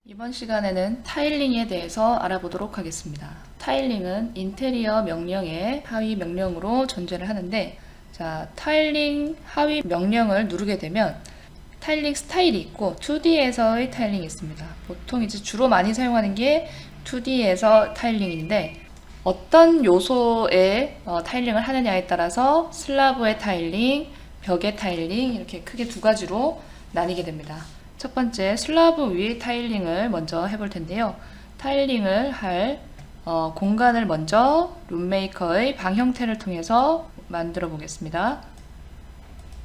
이번 시간에는 타일링에 대해서 알아보도록 하겠습니다. 타일링은 인테리어 명령의 하위 명령으로 존재를 하는데, 타일링 하위 명령을 누르게 되면 타일링 스타일이 있고 2D에서의 타일링이 있습니다. 보통 이제 주로 많이 사용하는 게 2D에서 타일링인데, 어떤 요소에 타일링을 하느냐에 따라서 슬라브의 타일링, 벽의 타일링 이렇게 크게 두 가지로 나뉘게 됩니다. 첫 번째 슬라브 위 타일링을 먼저 해볼 텐데요. 타일링을 할 공간을 먼저 룸메이커의 방 형태를 통해서 만들어 보겠습니다.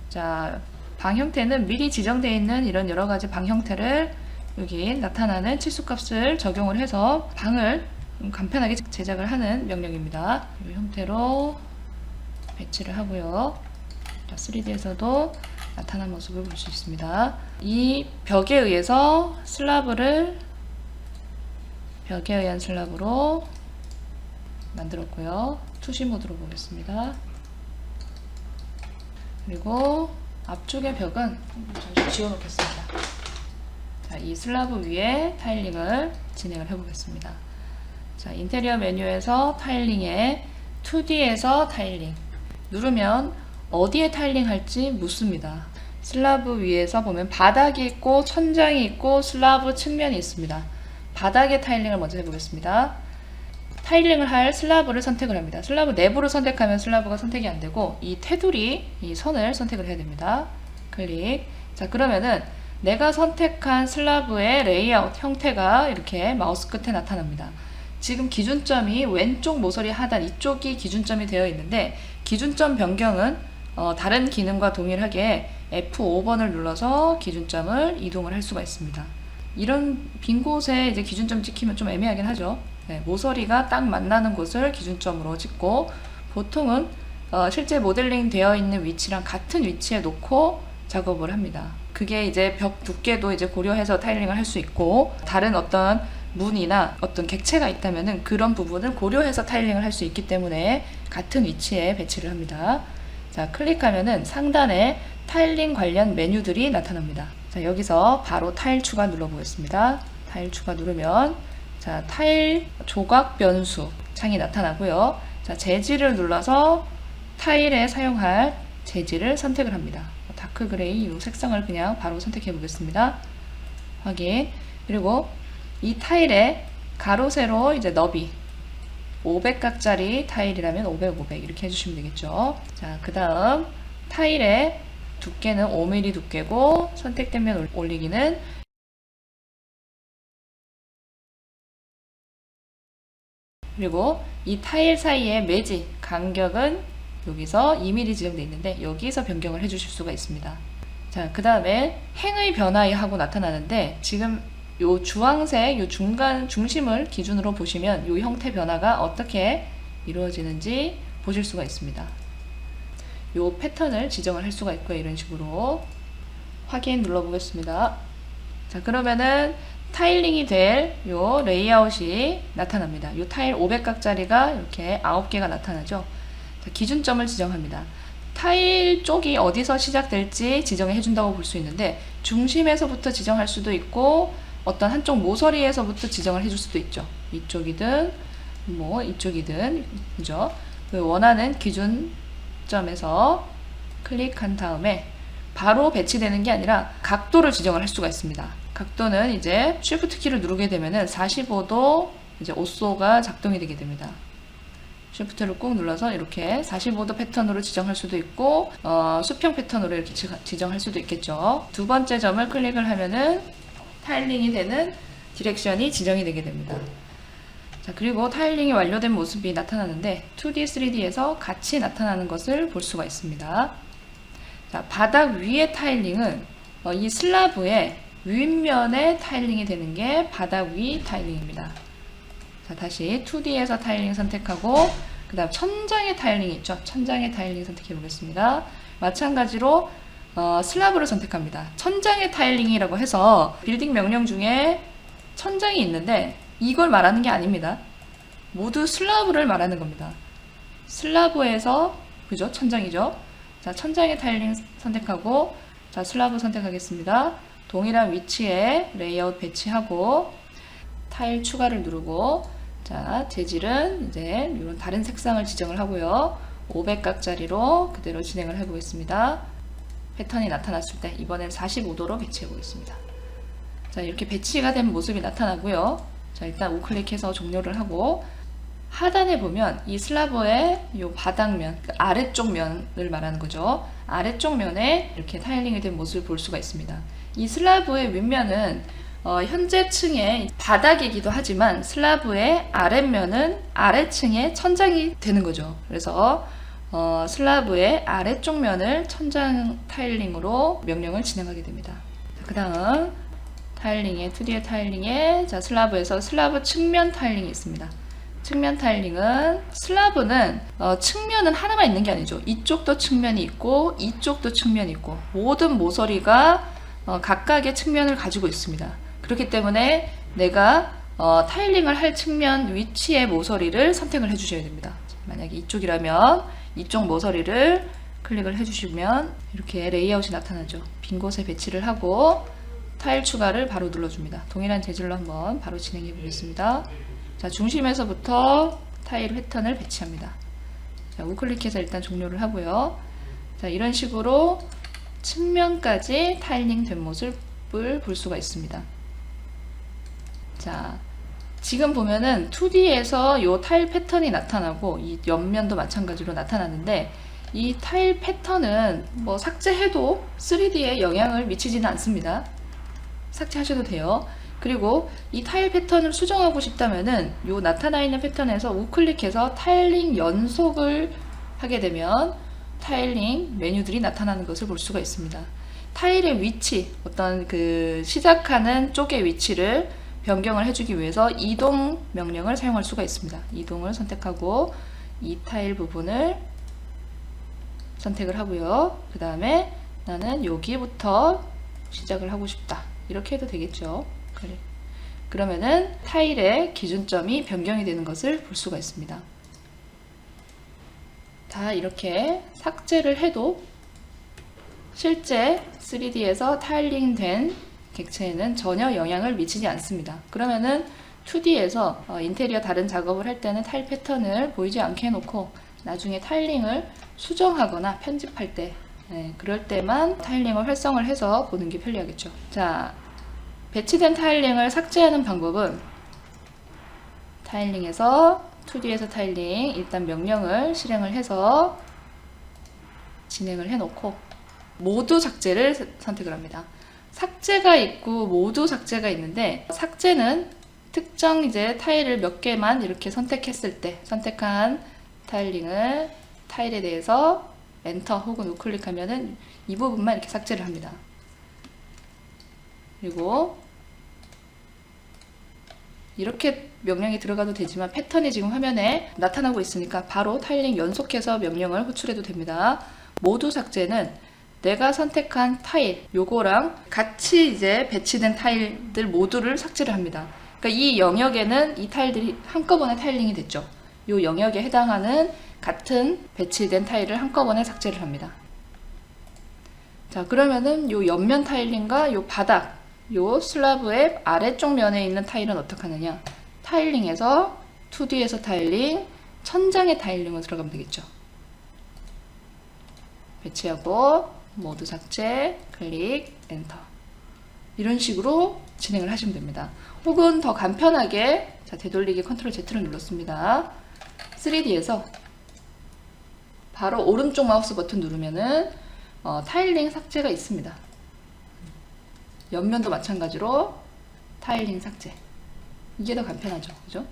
자, 방 형태는 미리 지정되어 있는 이런 여러 가지 방 형태를 여기 나타나는 치수값을 적용을 해서 방을 간편하게 제작을 하는 명령입니다. 이 형태로 배치를 하고요. 3D에서도 나타난 모습을 볼 수 있습니다. 이 벽에 의해서 벽에 의한 슬라브로 만들었고요. 투시 모드로 보겠습니다. 그리고 앞쪽의 벽은 잠시 지워놓겠습니다. 자, 이 슬라브 위에 타일링을 진행을 해보겠습니다. 자, 인테리어 메뉴에서 타일링에 2D에서 타일링 누르면 어디에 타일링 할지 묻습니다. 슬라브 위에서 보면 바닥이 있고 천장이 있고 슬라브 측면이 있습니다. 바닥에 타일링을 먼저 해보겠습니다. 타일링을 할 슬라브를 선택을 합니다. 슬라브 내부를 선택하면 슬라브가 선택이 안 되고 이 테두리, 이 선을 선택을 해야 됩니다. 클릭. 자, 그러면은 내가 선택한 슬라브의 레이아웃 형태가 이렇게 마우스 끝에 나타납니다. 지금 기준점이 왼쪽 모서리 하단 이쪽이 기준점이 되어 있는데, 기준점 변경은 다른 기능과 동일하게 F5번을 눌러서 기준점을 이동을 할 수가 있습니다. 이런 빈 곳에 이제 기준점 찍히면 좀 애매하긴 하죠. 네, 모서리가 딱 만나는 곳을 기준점으로 찍고, 보통은 실제 모델링 되어 있는 위치랑 같은 위치에 놓고 작업을 합니다. 그게 이제 벽 두께도 이제 고려해서 타일링을 할 수 있고, 다른 어떤 문이나 어떤 객체가 있다면은 그런 부분을 고려해서 타일링을 할 수 있기 때문에 같은 위치에 배치를 합니다. 자, 클릭하면은 상단에 타일링 관련 메뉴들이 나타납니다. 자, 여기서 바로 타일 추가 눌러보겠습니다. 타일 추가 누르면 자, 타일 조각 변수 창이 나타나고요. 자, 재질을 눌러서 타일에 사용할 재질을 선택을 합니다. 다크 그레이 이 색상을 그냥 바로 선택해 보겠습니다. 확인. 그리고 이 타일의 가로 세로 이제 너비 500각짜리 타일이라면 500, 500 이렇게 해주시면 되겠죠. 자, 그 다음 타일의 두께는 5mm 두께고 선택되면 올리기는 그리고 이 타일 사이의 매지 간격은 여기서 2mm 지정되어 있는데 여기서 변경을 해주실 수가 있습니다. 자, 그 다음에 행의 변화에 하고 나타나는데, 지금 요 주황색 요 중심을 기준으로 보시면 요 형태 변화가 어떻게 이루어지는지 보실 수가 있습니다. 요 패턴을 지정을 할 수가 있고요. 이런 식으로 확인 눌러 보겠습니다. 자, 그러면은 타일링이 될 요 레이아웃이 나타납니다. 요 타일 500각짜리가 이렇게 9개가 나타나죠. 자, 기준점을 지정합니다. 타일 쪽이 어디서 시작될지 지정해 준다고 볼 수 있는데, 중심에서부터 지정할 수도 있고 어떤 한쪽 모서리에서부터 지정을 해줄 수도 있죠. 이쪽이든 뭐 이쪽이든, 그죠? 그 원하는 기준점에서 클릭한 다음에 바로 배치되는 게 아니라 각도를 지정을 할 수가 있습니다. 각도는 이제 Shift 키를 누르게 되면은 45도 이제 오쏘가 작동이 되게 됩니다. Shift를 꾹 눌러서 이렇게 45도 패턴으로 지정할 수도 있고 수평 패턴으로 이렇게 지정할 수도 있겠죠. 두 번째 점을 클릭을 하면은 타일링이 되는 디렉션이 지정이 되게 됩니다. 자, 그리고 타일링이 완료된 모습이 나타나는데 2D, 3D에서 같이 나타나는 것을 볼 수가 있습니다. 자, 바닥 위의 타일링은 이 슬라브의 윗면에 타일링이 되는 게 바닥 위 타일링입니다. 자, 다시 2D에서 타일링 선택하고 그 다음 천장의 타일링이 있죠. 천장의 타일링 선택해 보겠습니다. 마찬가지로 슬라브를 선택합니다. 천장의 타일링이라고 해서 빌딩 명령 중에 천장이 있는데 이걸 말하는 게 아닙니다. 모두 슬라브를 말하는 겁니다. 슬라브에서, 그죠? 천장이죠. 자, 천장의 타일링 선택하고 자, 슬라브 선택하겠습니다. 동일한 위치에 레이아웃 배치하고 타일 추가를 누르고, 자, 재질은 이제 이런 다른 색상을 지정을 하고요. 500각짜리로 그대로 진행을 해보겠습니다. 패턴이 나타났을 때 이번엔 45도로 배치해 보겠습니다. 자, 이렇게 배치가 된 모습이 나타나고요. 자, 일단 우클릭해서 종료를 하고, 하단에 보면 이 슬라브의 요 바닥면, 그 아래쪽 면을 말하는 거죠. 아래쪽 면에 이렇게 타일링이 된 모습을 볼 수가 있습니다. 이 슬라브의 윗면은 현재 층의 바닥이기도 하지만 슬라브의 아랫면은 아래층의 천장이 되는 거죠. 그래서 슬라브의 아래쪽 면을 천장 타일링으로 명령을 진행하게 됩니다. 그 다음 타일링에 2D의 타일링에, 자, 슬라브에서 슬라브 측면 타일링이 있습니다. 측면 타일링은 슬라브는 측면은 하나만 있는 게 아니죠. 이쪽도 측면이 있고 이쪽도 측면이 있고 모든 모서리가 각각의 측면을 가지고 있습니다. 그렇기 때문에 내가 타일링을 할 측면 위치의 모서리를 선택을 해 주셔야 됩니다. 만약에 이쪽이라면 이쪽 모서리를 클릭을 해 주시면 이렇게 레이아웃이 나타나죠. 빈 곳에 배치를 하고 타일 추가를 바로 눌러줍니다. 동일한 재질로 한번 바로 진행해 보겠습니다. 자, 중심에서부터 타일 패턴을 배치합니다. 자, 우클릭해서 일단 종료를 하고요. 자, 이런 식으로 측면까지 타일링 된 모습을 볼 수가 있습니다. 자, 지금 보면은 2D에서 이 타일 패턴이 나타나고 이 옆면도 마찬가지로 나타나는데, 이 타일 패턴은 뭐 삭제해도 3D에 영향을 미치지는 않습니다. 삭제하셔도 돼요. 그리고 이 타일 패턴을 수정하고 싶다면은 요 나타나 있는 패턴에서 우클릭해서 타일링 연속을 하게 되면 타일링 메뉴들이 나타나는 것을 볼 수가 있습니다. 타일의 위치, 어떤 그 시작하는 쪽의 위치를 변경을 해주기 위해서 이동 명령을 사용할 수가 있습니다. 이동을 선택하고 이 타일 부분을 선택을 하고요. 그 다음에 나는 여기부터 시작을 하고 싶다. 이렇게 해도 되겠죠. 그러면은 타일의 기준점이 변경이 되는 것을 볼 수가 있습니다. 다 이렇게 삭제를 해도 실제 3D에서 타일링 된 객체에는 전혀 영향을 미치지 않습니다. 그러면은 2D에서 인테리어 다른 작업을 할 때는 타일 패턴을 보이지 않게 해놓고 나중에 타일링을 수정하거나 편집할 때, 그럴 때만 타일링을 활성을 해서 보는 게 편리하겠죠. 자, 배치된 타일링을 삭제하는 방법은 타일링에서 2D에서 타일링 일단 명령을 실행을 해서 진행을 해놓고 모두 삭제를 선택을 합니다. 삭제가 있고 모두 삭제가 있는데, 삭제는 특정 이제 타일을 몇 개만 이렇게 선택했을 때 선택한 타일링을 타일에 대해서 엔터 혹은 우클릭하면은 이 부분만 이렇게 삭제를 합니다. 그리고 이렇게 명령이 들어가도 되지만 패턴이 지금 화면에 나타나고 있으니까 바로 타일링 연속해서 명령을 호출해도 됩니다. 모두 삭제는 내가 선택한 타일 요거랑 같이 이제 배치된 타일들 모두를 삭제를 합니다. 그러니까 이 영역에는 이 타일들이 한꺼번에 타일링이 됐죠. 요 영역에 해당하는 같은 배치된 타일을 한꺼번에 삭제를 합니다. 자, 그러면은 요 옆면 타일링과 요 바닥, 요 슬라브의 아래쪽 면에 있는 타일은 어떻게 하느냐? 타일링에서 2D에서 타일링, 천장의 타일링으로 들어가면 되겠죠. 배치하고 모두 삭제, 클릭, 엔터. 이런 식으로 진행을 하시면 됩니다. 혹은 더 간편하게, 자, 되돌리기 컨트롤 Z를 눌렀습니다. 3D에서 바로 오른쪽 마우스 버튼 누르면은 타일링 삭제가 있습니다. 옆면도 마찬가지로 타일링 삭제. 이게 더 간편하죠, 그죠?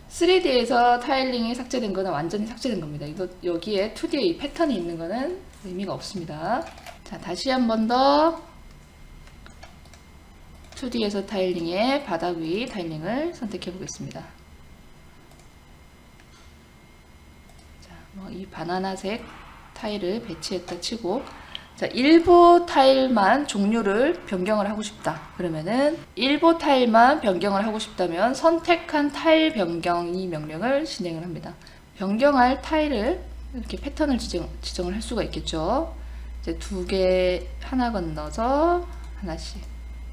3D에서 타일링이 삭제된 거는 완전히 삭제된 겁니다. 이거 여기에 2D에 이 패턴이 있는 거는 의미가 없습니다. 자, 다시 한 번 더 2D에서 타일링의 바닥 위 타일링을 선택해 보겠습니다. 자, 뭐 이 바나나색 타일을 배치했다 치고, 자, 일부 타일만 종류를 변경을 하고 싶다. 그러면은 일부 타일만 변경을 하고 싶다면 선택한 타일 변경 이 명령을 진행을 합니다. 변경할 타일을 이렇게 패턴을 지정을 할 수가 있겠죠. 이제 두 개 하나 건너서 하나씩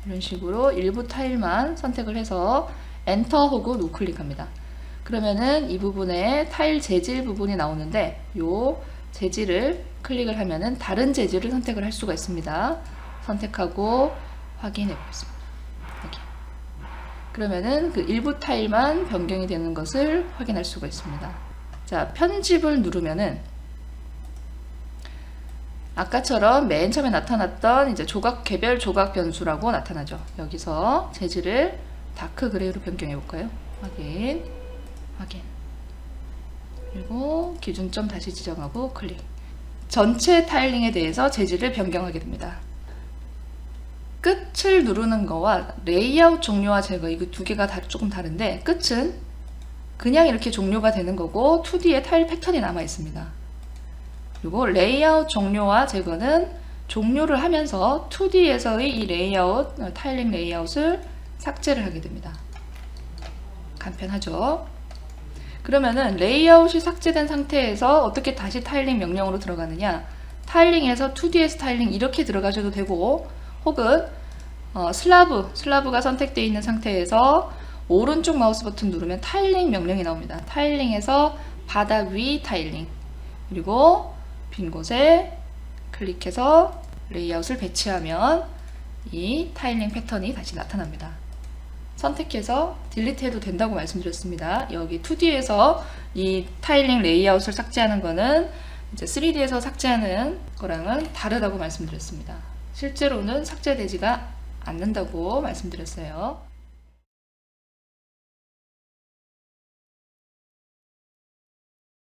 이런 식으로 일부 타일만 선택을 해서 엔터 혹은 우클릭합니다. 그러면은 이 부분에 타일 재질 부분이 나오는데 요 재질을 클릭을 하면은 다른 재질을 선택을 할 수가 있습니다. 선택하고 확인해 보겠습니다. 확인. 그러면은 그 일부 타일만 변경이 되는 것을 확인할 수가 있습니다. 자, 편집을 누르면은 아까처럼 맨 처음에 나타났던 이제 개별 조각 변수라고 나타나죠. 여기서 재질을 다크 그레이로 변경해 볼까요? 확인, 확인. 그리고 기준점 다시 지정하고 클릭. 전체 타일링에 대해서 재질을 변경하게 됩니다. 끝을 누르는 거와 레이아웃 종료와 제거, 이거 두 개가 조금 다른데, 끝은 그냥 이렇게 종료가 되는 거고 2D의 타일 패턴이 남아 있습니다. 그리고 레이아웃 종료와 제거는 종료를 하면서 2D에서의 이 레이아웃, 타일링 레이아웃을 삭제를 하게 됩니다. 간편하죠? 그러면은 레이아웃이 삭제된 상태에서 어떻게 다시 타일링 명령으로 들어가느냐? 타일링에서 2D의 스타일링 이렇게 들어가셔도 되고, 혹은 슬라브가 선택되어 있는 상태에서 오른쪽 마우스 버튼 누르면 타일링 명령이 나옵니다. 타일링에서 바닥 위 타일링, 그리고 빈 곳에 클릭해서 레이아웃을 배치하면 이 타일링 패턴이 다시 나타납니다. 선택해서 딜리트 해도 된다고 말씀드렸습니다. 여기 2D에서 이 타일링 레이아웃을 삭제하는 거는 이제 3D에서 삭제하는 거랑은 다르다고 말씀드렸습니다. 실제로는 삭제되지가 않는다고 말씀드렸어요.